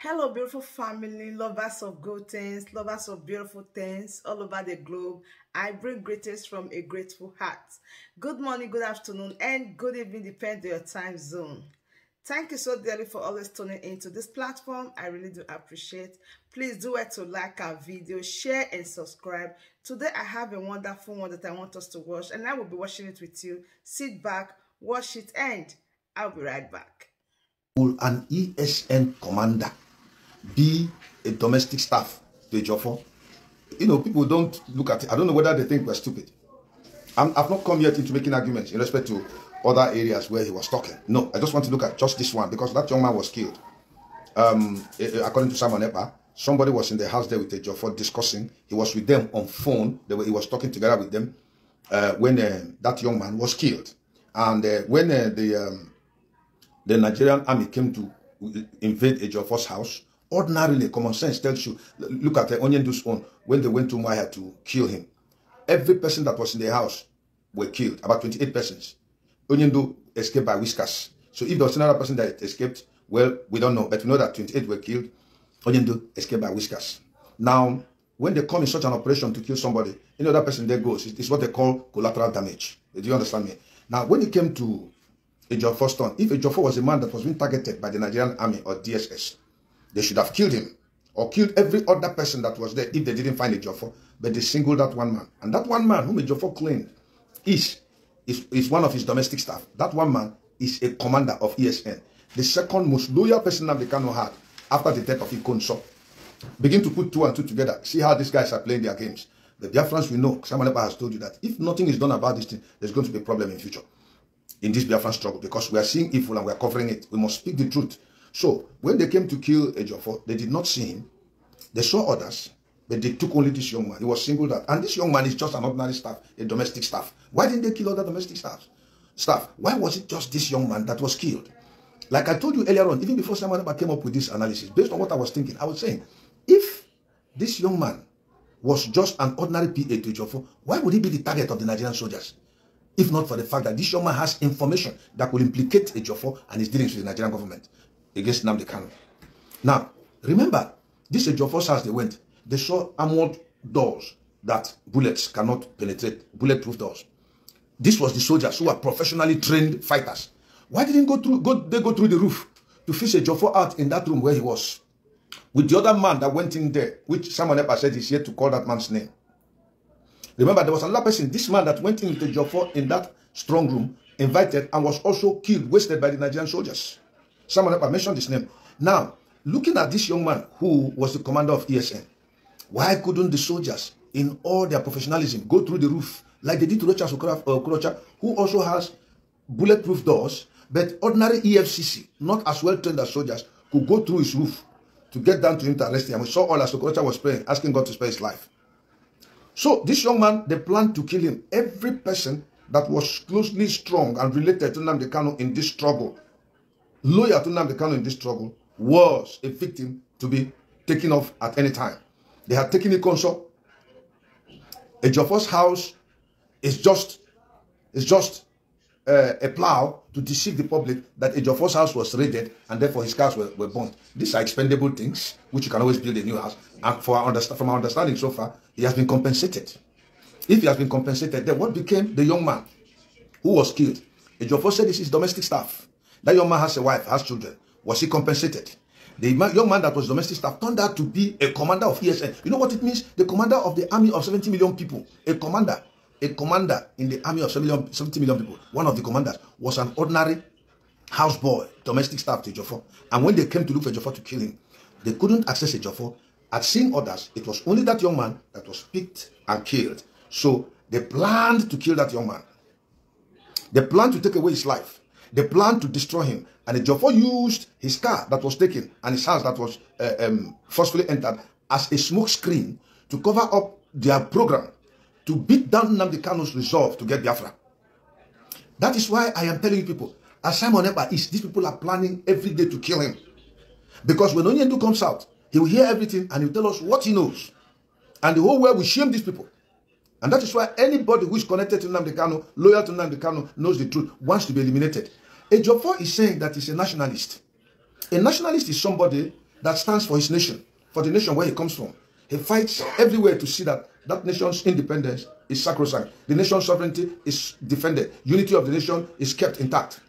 Hello, beautiful family, lovers of good things, lovers of beautiful things all over the globe. I bring greetings from a grateful heart. Good morning, good afternoon, and good evening, depending on your time zone. Thank you so dearly for always tuning into this platform. I really do appreciate. Please do it to like our video, share, and subscribe. Today, I have a wonderful one that I want us to watch, and I will be watching it with you. Sit back, watch it, and I'll be right back. Will an ESN commander be a domestic staff to Ejiofor? You know, people don't look at it. I don't know whether they think we're stupid. I've not come yet into making arguments in respect to other areas where he was talking. No, I just want to look at just this one because that young man was killed. According to Simon Epa, somebody was in the house there with Ejiofor discussing. He was with them on phone. He was talking together with them when that young man was killed. And when the Nigerian army came to invade Ejiofor's house, ordinarily, common sense tells you, look at Onyendu's own, when they went to Mwaya to kill him. Every person that was in the house were killed, about 28 persons. Onyendu escaped by whiskers. So if there was another person that escaped, well, we don't know, but we know that 28 were killed. Onyendu escaped by whiskers. Now, when they come in such an operation to kill somebody, you know that person there goes. It's what they call collateral damage. Do you understand me? Now, when it came to Ejiofor's turn, if Ejiofor was a man that was being targeted by the Nigerian army or DSS, they should have killed him or killed every other person that was there if they didn't find Ejiofor, but they singled that one man. And that one man whom Ejiofor claimed is one of his domestic staff. That one man is a commander of ESN. The second most loyal person that the Kano had after the death of Ikonso. Begin to put two and two together. See how these guys are playing their games. The Biafrans we know, Simon Epa has told you that if nothing is done about this thing, there's going to be a problem in future in this Biafran struggle because we are seeing evil and we are covering it. We must speak the truth. So, when they came to kill Ejiofor, they did not see him. They saw others, but they took only this young man. He was singled out. And this young man is just an ordinary staff, a domestic staff. Why didn't they kill other domestic staff? Why was it just this young man that was killed? Like I told you earlier on, even before Simon Epa came up with this analysis, based on what I was thinking, I was saying, if this young man was just an ordinary PA to Ejiofor, why would he be the target of the Nigerian soldiers? If not for the fact that this young man has information that could implicate Ejiofor and his dealings with the Nigerian government against Nnamdi Kanu. Now, remember, this Ejiofor's house they went, they saw armored doors that bullets cannot penetrate, bulletproof doors. This was the soldiers who are professionally trained fighters. Why didn't they go through the roof to fish Ejiofor out in that room where he was? With the other man that went in there, which Simon Epa said he's yet to call that man's name. Remember, there was another person, this man that went in with Ejiofor in that strong room, invited and was also killed, wasted by the Nigerian soldiers. Someone I mentioned his name. Now, looking at this young man who was the commander of ESN, why couldn't the soldiers, in all their professionalism, go through the roof like they did to Rocha Okorocha, who also has bulletproof doors, but ordinary EFCC, not as well trained as soldiers, could go through his roof to get down to him to arrest him. And we saw all as Okorocha was praying, asking God to spare his life. So this young man, they planned to kill him. Every person that was closely strong and related to Nnamdi Kanu in this struggle, loyal to Nnamdi Kanu in this struggle, was a victim to be taken off at any time. They had taken Ikonso. Ejiofor's house is just a plow to deceive the public that Ejiofor's house was raided and therefore his cars were burnt. These are expendable things which you can always build a new house. And from our understanding so far, he has been compensated. If he has been compensated, then what became the young man who was killed? Ejiofor said this is domestic staff. That young man has a wife, has children. Was he compensated? The young man that was domestic staff turned out to be a commander of ESN. You know what it means? The commander of the army of 70 million people. A commander in the army of 70 million people. One of the commanders was an ordinary houseboy, domestic staff to Ejiofor. And when they came to look for Ejiofor to kill him, they couldn't access Ejiofor. At seeing others, it was only that young man that was picked and killed. So they planned to kill that young man. They planned to take away his life. They planned to destroy him. And Ejiofor used his car that was taken and his house that was forcefully entered as a smoke screen to cover up their program to beat down Nnamdi Kanu's resolve to get Biafra. That is why I am telling you people, as Simon Epa is, these people are planning every day to kill him. Because when Onyendu comes out, he will hear everything and he will tell us what he knows. And the whole world will shame these people. And that is why anybody who is connected to Nnamdi Kanu, loyal to Nnamdi Kanu, knows the truth, wants to be eliminated. Ejiofor is saying that he's a nationalist. A nationalist is somebody that stands for his nation, for the nation where he comes from. He fights everywhere to see that that nation's independence is sacrosanct. The nation's sovereignty is defended. Unity of the nation is kept intact.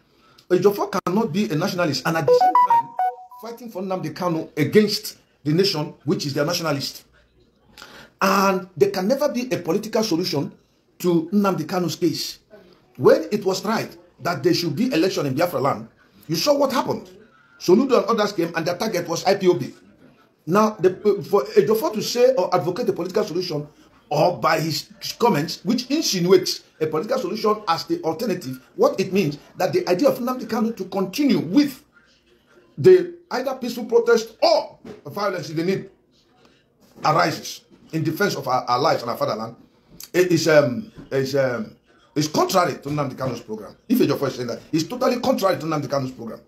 Ejiofor cannot be a nationalist and at the same time fighting for Nnamdi Kanu against the nation, which is their nationalist. And there can never be a political solution to Nnamdi Kanu's case. When it was right that there should be election in Biafra land, you saw what happened. Soludo and others came and their target was IPOB. Now, for Ejiofor to say or advocate a political solution, or by his comments, which insinuates a political solution as the alternative, what it means that the idea of Nnamdi Kanu to continue with the either peaceful protest or violence in the need arises in defense of our lives and our fatherland is contrary to Nnamdi Kanu's program. If Ejiofor is saying that, it's totally contrary to Nnamdi Kanu's program.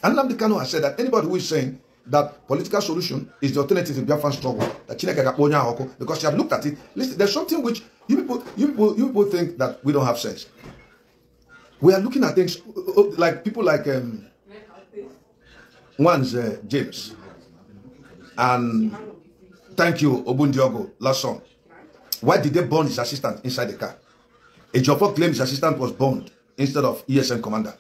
And Nnamdi Kanu has said that anybody who is saying that political solution is the alternative in Biafran struggle, that because you have looked at it, listen, there's something which you people think that we don't have sense. We are looking at things like people like one's James, and thank you Obundiogo last song. Why did they burn his assistant inside the car? Ejiofor claims his assistant was burned instead of ESN commander,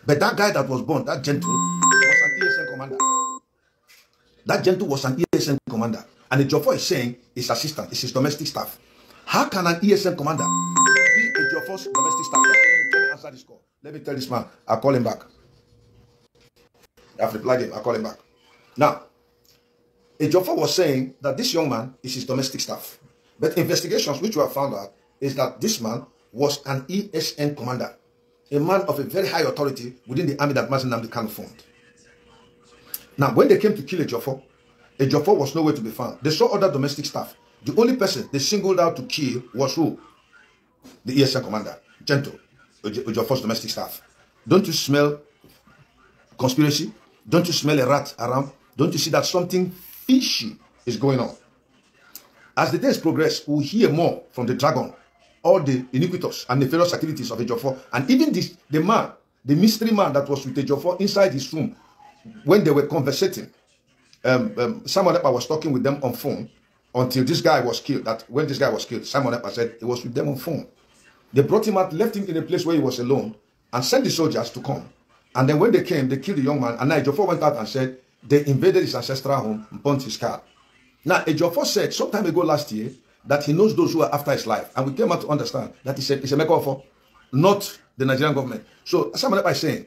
but that guy that was burned, that gentle, was an ESN commander. That gentle was an ESN commander. And Ejiofor is saying his assistant is his domestic staff. How can an ESN commander be Ejiofor's domestic staff? Let me answer this call. Let me tell this man. I'll call him back. I've replied him. I'll call him back. Now, Ejiofor was saying that this young man is his domestic staff. But investigations which we have found out is that this man was an ESN commander. A man of a very high authority within the army that Mazi Nnamdi Kanu formed. Now, when they came to kill Ejiofor, Ejiofor was nowhere to be found. They saw other domestic staff. The only person they singled out to kill was who? The ESN commander, Gentle, Ejiofor's domestic staff. Don't you smell conspiracy? Don't you smell a rat around? Don't you see that something fishy is going on? As the days progress, we'll hear more from the dragon, all the iniquitous and nefarious activities of Ejiofor, and even the mystery man that was with Ejiofor inside his room. When they were conversating, Simon Ekpa was talking with them on phone until this guy was killed. That when this guy was killed, Simon Ekpa said he was with them on phone. They brought him out, left him in a place where he was alone, and sent the soldiers to come. And then when they came, they killed the young man. And now Ejiofor went out and said they invaded his ancestral home and burnt his car. Now Ejiofor said some time ago last year that he knows those who are after his life, and we came out to understand that he said it's a makeover, not the Nigerian government. So Simon Ekpa is saying,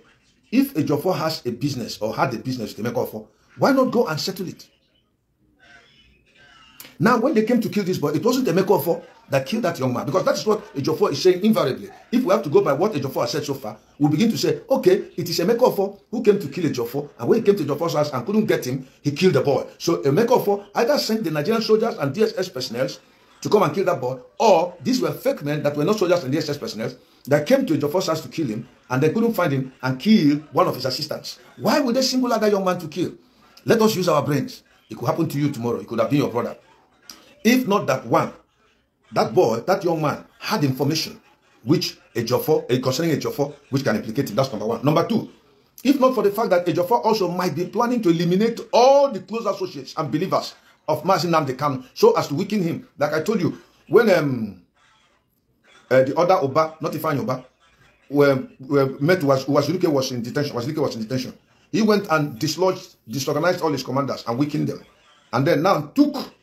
if Ejiofor has a business or had a business to make offer, why not go and settle it? Now, when they came to kill this boy, it wasn't a makeover that killed that young man, because that is what Ejiofor is saying invariably. If we have to go by what Ejiofor has said so far, we'll begin to say, okay, it is a makeover who came to kill Ejiofor, and when he came to Ejiofor's house and couldn't get him, he killed the boy. So a makeover either sent the Nigerian soldiers and DSS personnel to come and kill that boy, or these were fake men that were not soldiers and DSS personnel that came to Ejiofor's house to kill him, and they couldn't find him and kill one of his assistants. Why would they single out that young man to kill? Let us use our brains. It could happen to you tomorrow. It could have been your brother. If not that one, that boy, that young man had information which concerning Ejiofor, which can implicate him. That's number one. Number two, if not for the fact that Ejiofor also might be planning to eliminate all the close associates and believers of Mazi Nnamdi Kanu so as to weaken him. Like I told you, when the other Oba, not Ifeanyi Oba, met Wazuluke was in detention. He went and disorganized all his commanders and weakened them. And then now took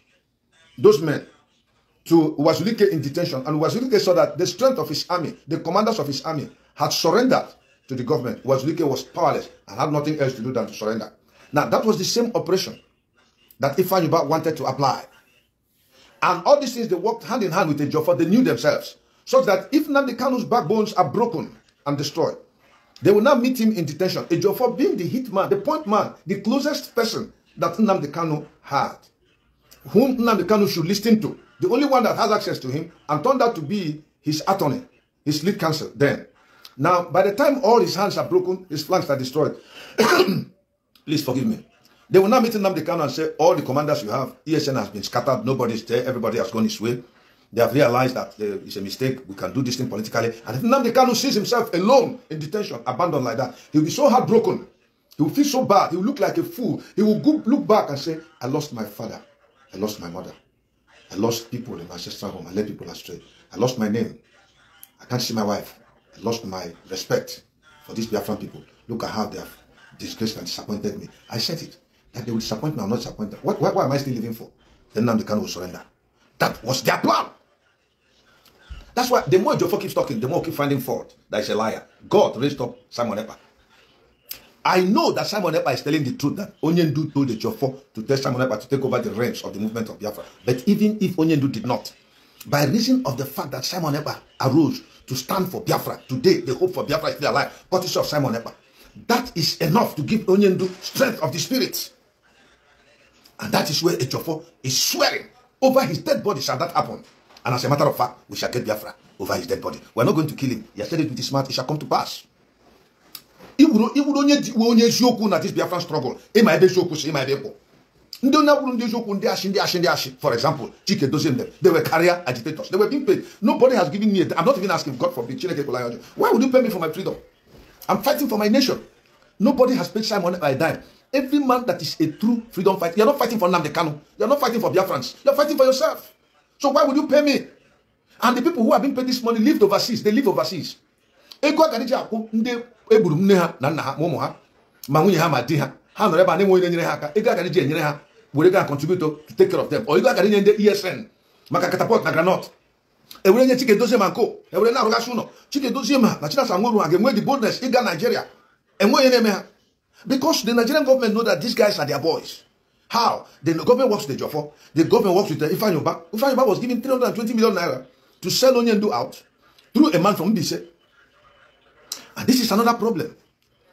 those men to Wazuluke in detention. And Wazuluke saw that the strength of his army, the commanders of his army, had surrendered to the government. Wazuluke was powerless and had nothing else to do than to surrender. Now, that was the same operation that Ifeanyi Oba wanted to apply. And all these things, they worked hand in hand with Ejiofor. They knew themselves. So that if Nnamdi Kanu's backbones are broken and destroyed, they will now meet him in detention. Ejiofor being the hit man, the point man, the closest person that Nnamdi Kanu had, whom Nnamdi Kanu should listen to, the only one that has access to him, and turned out to be his attorney, his lead counsel then. Now, by the time all his hands are broken, his flanks are destroyed, please forgive me, they will now meet Nnamdi Kanu and say, all the commanders you have, ESN has been scattered, nobody's there, everybody has gone his way. They have realized that it's a mistake, we can do this thing politically. And if Nnamdi Kanu sees himself alone in detention, abandoned like that, he'll be so heartbroken He will feel so bad. He will look like a fool. He will look back and say, I lost my father. I lost my mother. I lost people in my ancestral home. I led people astray. I lost my name. I can't see my wife. I lost my respect for these Biafran people. Look at how they have disgraced and disappointed me. I said it. That they will disappoint me. I'm not disappointed. Why am I still living for? Then Nnamdi Kanu will surrender. That was their plan. That's why the more Ejiofor keeps talking, the more we keep finding fault. That is a liar. God raised up Simon Ekpa. I know that Simon Ekpa is telling the truth, that Onyendu told Ejiofor to tell Simon Ekpa to take over the reins of the movement of Biafra. But even if Onyendu did not, by reason of the fact that Simon Ekpa arose to stand for Biafra, today the hope for Biafra is still alive, courtesy of Simon Ekpa. That is enough to give Onyendu strength of the spirit. And that is where Ejiofor is swearing over his dead body shall that happen. And as a matter of fact, we shall get Biafra over his dead body. We're not going to kill him. He has said it with his mouth, it shall come to pass. He would only joke at this Biafran struggle. For example, Chike Doziem, they were career agitators. They were being paid. Nobody has given me I'm not even asking, God forbid, why would you pay me for my freedom? I'm fighting for my nation. Nobody has paid Simon by a dime. Every man that is a true freedom fighter, you're not fighting for Nnamdi Kanu. You're not fighting for Biafrans. You're fighting for yourself. So why would you pay me? And the people who have been paid this money lived overseas. They live overseas. Ego akanija aku nde eburu nne ha na nna ha mo ha ma nwunye ha ma di ha ha no eba na enwe nyere ha aka ego akanija enyere ha we ga contribute to take care of them. Or ego akanija nde ESN maka catapult na granite e were nye Chike Dozie manko e were na aruga suno Chike Dozie ma na Chinasa Nworu ha ga-enwe the boldness iga Nigeria enwe na eme ha, because the Nigerian government know that these guys are their boys. How? The government works with Ejiofor. The government works with Ifeanyi. Ifeanyi was given 320 million naira to sell Onyendu out through a man from Mbise. And this is another problem.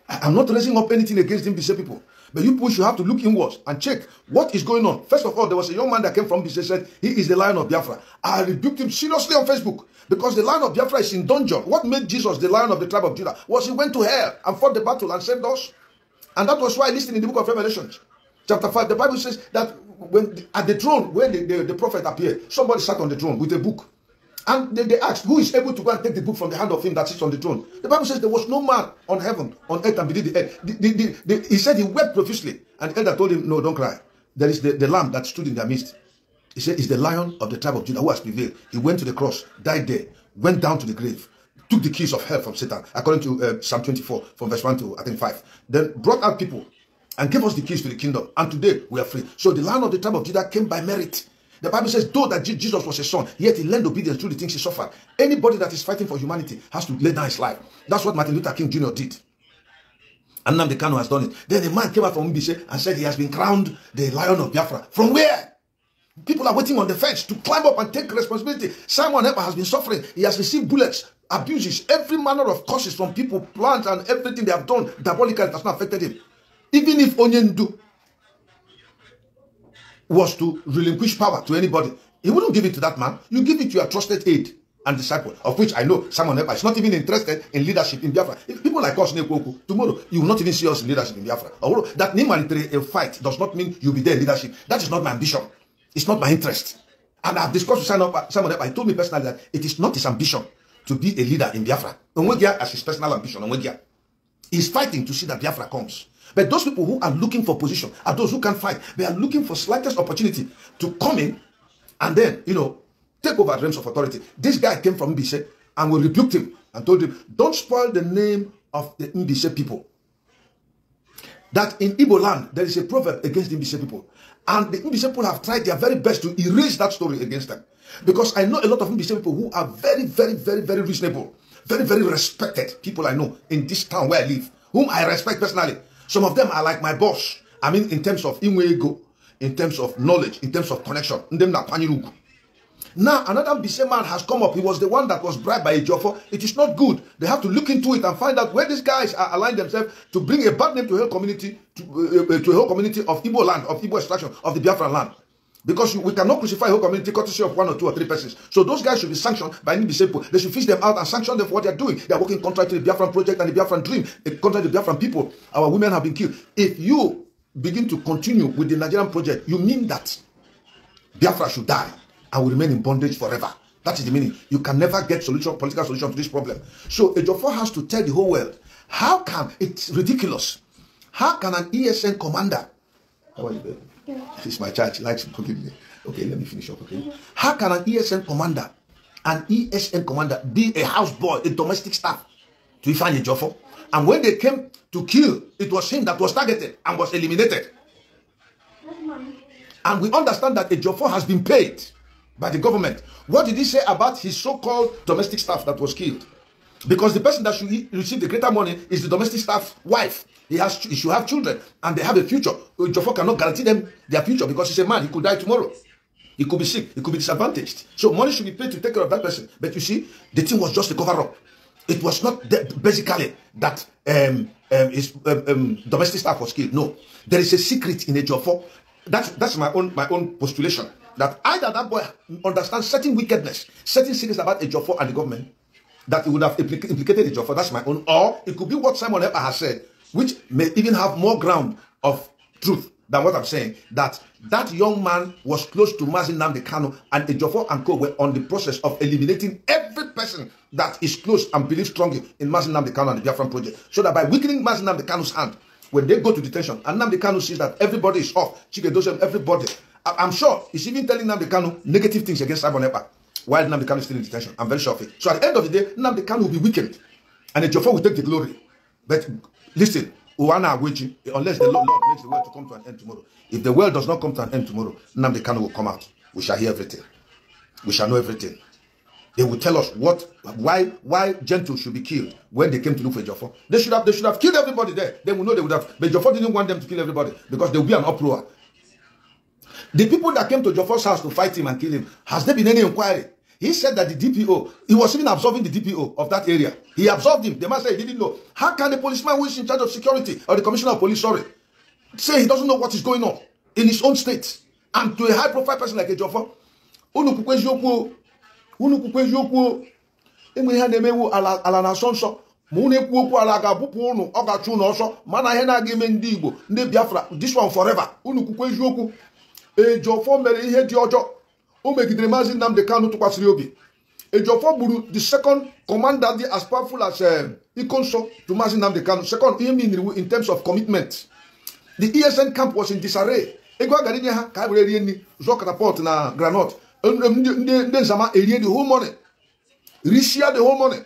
I'm not raising up anything against Mbise people, but you people should have to look inwards and check what is going on. First of all, there was a young man that came from Mbise, said he is the Lion of Biafra. I rebuked him seriously on Facebook because the Lion of Biafra is in dungeon. What made Jesus the Lion of the tribe of Judah was he went to hell and fought the battle and saved us. And that was why, listening in the book of Revelation, chapter 5, the Bible says that when at the throne, when the prophet appeared, somebody sat on the throne with a book. And they asked, who is able to go and take the book from the hand of him that sits on the throne? The Bible says there was no man on heaven, on earth, and beneath the earth. He said he wept profusely. And the elder told him, no, don't cry. There is the lamb that stood in their midst. He said, it's the Lion of the tribe of Judah who has prevailed. He went to the cross, died there, went down to the grave, took the keys of hell from Satan, according to Psalm 24, from verse 1 to, I think, 5. Then brought out people and gave us the keys to the kingdom. And today we are free. So the Lion of the tribe of Judah came by merit. The Bible says, though that Jesus was a son, yet he learned obedience through the things he suffered. Anybody that is fighting for humanity has to lay down his life. That's what Martin Luther King Jr. did. And Nnamdi Kanu has done it. Then the man came out from Mbise and said he has been crowned the Lion of Biafra. From where? People are waiting on the fence to climb up and take responsibility. Simon Ekpa has been suffering. He has received bullets, abuses, every manner of curses from people, plants, and everything they have done diabolically has not affected him. Even if Onyendu was to relinquish power to anybody, he wouldn't give it to that man. You give it to your trusted aide and disciple, of which I know Simon Ekpa is not even interested in leadership in Biafra. If people like us, tomorrow, you will not even see us in leadership in Biafra. Although that a fight does not mean you'll be there in leadership. That is not my ambition. It's not my interest. And I've discussed with Simon Ekpa. He told me personally that it is not his ambition to be a leader in Biafra. Onwegia as his personal ambition. Onwegia is fighting to see that Biafra comes. But those people who are looking for position are those who can fight. They are looking for slightest opportunity to come in and then, take over realms of authority. This guy came from Mbise and we rebuked him and told him, don't spoil the name of the Mbise people. That in Igbo land, there is a proverb against the Mbise people. And the Mbise people have tried their very best to erase that story against them. Because I know a lot of Mbise people who are very, very, very, very reasonable, very, very respected people I know in this town where I live, whom I respect personally. Some of them are like my boss. I mean, in terms of ego, in terms of knowledge, in terms of connection. Now, another Mbise man has come up. He was the one that was bribed by Ejiofor. It is not good. They have to look into it and find out where these guys are aligned themselves to bring a bad name to a whole community, to a whole community of Igbo land, of Igbo extraction, of the Biafran land. Because we cannot crucify a whole community courtesy of 1 or 2 or 3 persons. So those guys should be sanctioned by Mbise people. They should fish them out and sanction them for what they are doing. They are working contrary to the Biafran project and the Biafran dream, contrary to the Biafran people. Our women have been killed. If you begin to continue with the Nigerian project, you mean that Biafra should die and will remain in bondage forever. That is the meaning. You can never get political solution to this problem. So Ejiofor has to tell the whole world, how come it's ridiculous How can an ESN commander, how are you, baby? It's my child, she likes to forgive me. Okay, let me finish up, okay? How can an ESN commander be a houseboy, a domestic staff to Ifeanyi Ejiofor? And when they came to kill, it was him that was targeted and was eliminated. And we understand that Ejiofor has been paid by the government. What did he say about his so-called domestic staff that was killed? Because the person that should receive the greater money is the domestic staff wife. He should have children and they have a future. Ejiofor cannot guarantee them their future because he's a man. He could die tomorrow. He could be sick. He could be disadvantaged. So money should be paid to take care of that person. But you see, the thing was just a cover-up. It was not basically that his domestic staff was killed. No, there is a secret in Ejiofor. That's my own postulation. That either that boy understands certain wickedness, certain secrets about Ejiofor and the government, that it would have implicated Ejiofor. That's my own. Or it could be what Simon Ekpa has said, which may even have more ground of truth than what I'm saying. That young man was close to Mazi Nnamdi Kanu, and Ejiofor and co were on the process of eliminating every person that is close and believes strongly in Mazi Nnamdi Kanu and the Biafran project. So that by weakening Mazi Nnamdi Kanu's hand, when they go to detention, and Nnamdi Kanu sees that everybody is off, Chike everybody, I'm sure he's even telling Nnamdi Kanu negative things against Simon Ekpa while Nnamdi Kanu is still in detention. I'm very sure of it. So at the end of the day, Nnamdi Kanu will be weakened, and Ejiofor will take the glory. But listen, unless the Lord makes the world to come to an end tomorrow. If the world does not come to an end tomorrow, Nnamdi Kanu will come out. We shall hear everything. We shall know everything. They will tell us why Gentle should be killed when they came to look for Ejiofor. They should have killed everybody there. They will know they would have. But Ejiofor didn't want them to kill everybody because there will be an uproar. The people that came to Ejiofor's house to fight him and kill him, has there been any inquiry? He said that the DPO, he was even absolving the DPO of that area. He absolved him. The man said he didn't know. How can the policeman who is in charge of security, or the commissioner of police, say he doesn't know what is going on in his own state? And to a high-profile person like Ejiofor, this one forever. Ejiofor mere ihe di ojo. O megidere Mazi Nnamdi Kanu tukwasiri obi. Ejiofor buru the second commander as powerful as Ikonso to Mazi Nnamdi Kanu. Second, in terms of commitment. The ESN camp was in disarray. Egwa garinya ha ka were rieni zo catapult na granite. Ndị Zama erie the whole money. Rishia the whole money.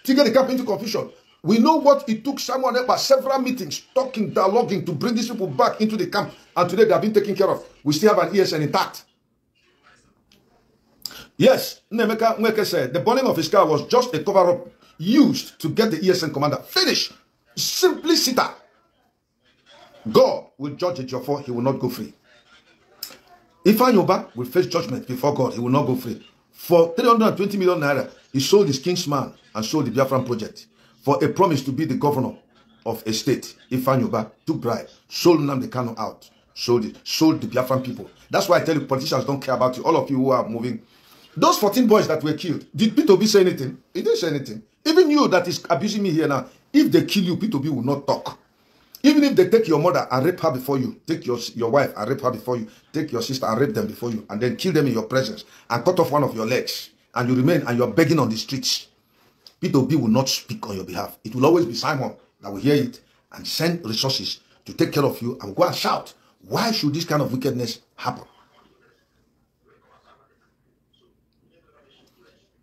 To get the camp into confusion. We know what it took Simon Ekpa several meetings, talking, dialoguing to bring these people back into the camp. And today they have been taken care of. We still have an ESN intact. Yes, Nemeka Nweke said the burning of his car was just a cover-up used to get the ESN commander. Finish. Simplicity. God will judge Ejiofor. He will not go free. Ifeanyi will face judgment before God. He will not go free. For 320 million naira, he sold his kinsman and sold the Biafran project. For a promise to be the governor of a state, Ifeanyi took bribe, sold Nnamdi Kanu out, sold the Biafran people. That's why I tell you, politicians don't care about you. All of you who are moving. Those 14 boys that were killed, did P2B say anything? He didn't say anything. Even you that is abusing me here now, if they kill you, P2B will not talk. Even if they take your mother and rape her before you, take your wife and rape her before you, take your sister and rape them before you, and then kill them in your presence, and cut off one of your legs, and you remain and you're begging on the streets, P2B will not speak on your behalf. It will always be Simon that will hear it and send resources to take care of you and go and shout. Why should this kind of wickedness happen?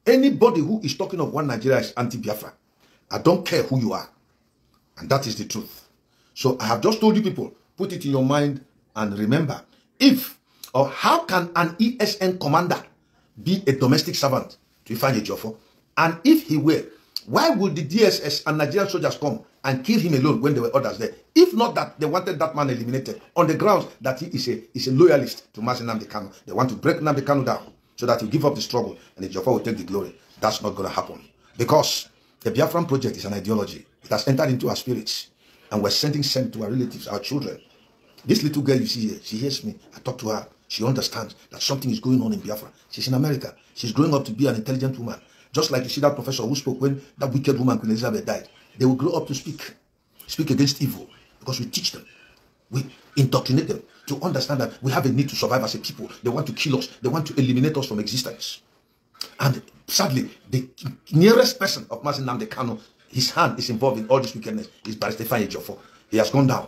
Anybody who is talking of one Nigeria is anti-Biafra. I don't care who you are. And that is the truth. So I have just told you people, put it in your mind and remember, how can an ESN commander be a domestic servant to Ifeanyi Ejiofor? And if he were, why would the DSS and Nigerian soldiers come and kill him alone when there were others there? If not that they wanted that man eliminated on the grounds that he is a loyalist to Mazi Nnamdi Kanu. They want to break Nnamdi Kanu down so that he give up the struggle and Ejiofor will take the glory. That's not going to happen. Because the Biafran project is an ideology. It has entered into our spirits. And we're sending to our relatives, our children. This little girl you see here, she hears me. I talk to her. She understands that something is going on in Biafra. She's in America. She's growing up to be an intelligent woman. Just like you see that professor who spoke when that wicked woman, Queen Elizabeth, died. They will grow up to speak against evil. Because we teach them. We indoctrinate them to understand that we have a need to survive as a people. They want to kill us. They want to eliminate us from existence. And sadly, the nearest person of Mazi Nnamdi Kanu, his hand is involved in all this wickedness, is Barrister Ifeanyi Ejiofor. He has gone down.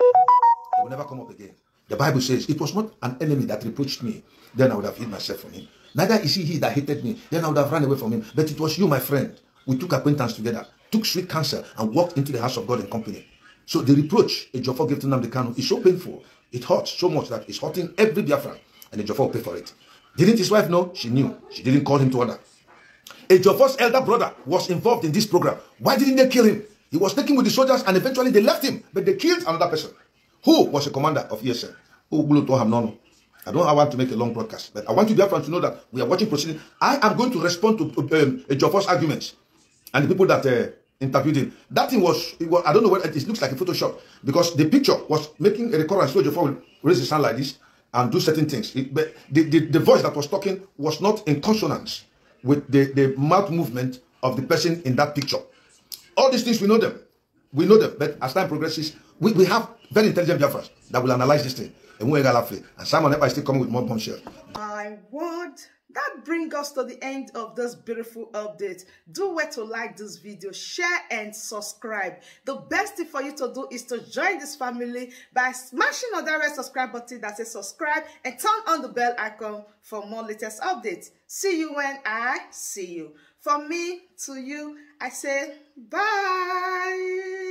He will never come up again. The Bible says, it was not an enemy that reproached me, then I would have hid myself from him. Neither is he that hated me, then I would have run away from him. But it was you, my friend. We took acquaintance together, took sweet counsel, and walked into the house of God in company. So the reproach Ejiofor gave to Nnamdi Kanu is so painful. It hurts so much that it's hurting every Biafran. And Ejiofor will pay for it. Didn't his wife know? She knew. She didn't call him to order. Ejiofor's elder brother was involved in this program. Why didn't they kill him? He was taken with the soldiers and eventually they left him. But they killed another person who was a commander of ESN. I don't want to make a long broadcast, but I want you Biafran to know that we are watching proceedings. I am going to respond to Ejiofor's arguments and the people that interviewed him. That thing was, I don't know what it looks like a Photoshop, because the picture was making a recurrence. So Ejiofor will raise his hand like this and do certain things. But the voice that was talking was not in consonance with the mouth movement of the person in that picture. All these things, we know them. We know them. But as time progresses, we have very intelligent Biafrans that will analyze this thing. And Simon Epa is still coming with more bombshell. My word. That brings us to the end of this beautiful update. Do wait to like this video, share and subscribe. The best thing for you to do is to join this family by smashing on that red subscribe button that says subscribe and turn on the bell icon for more latest updates. See you when I see you. From me to you, I say bye.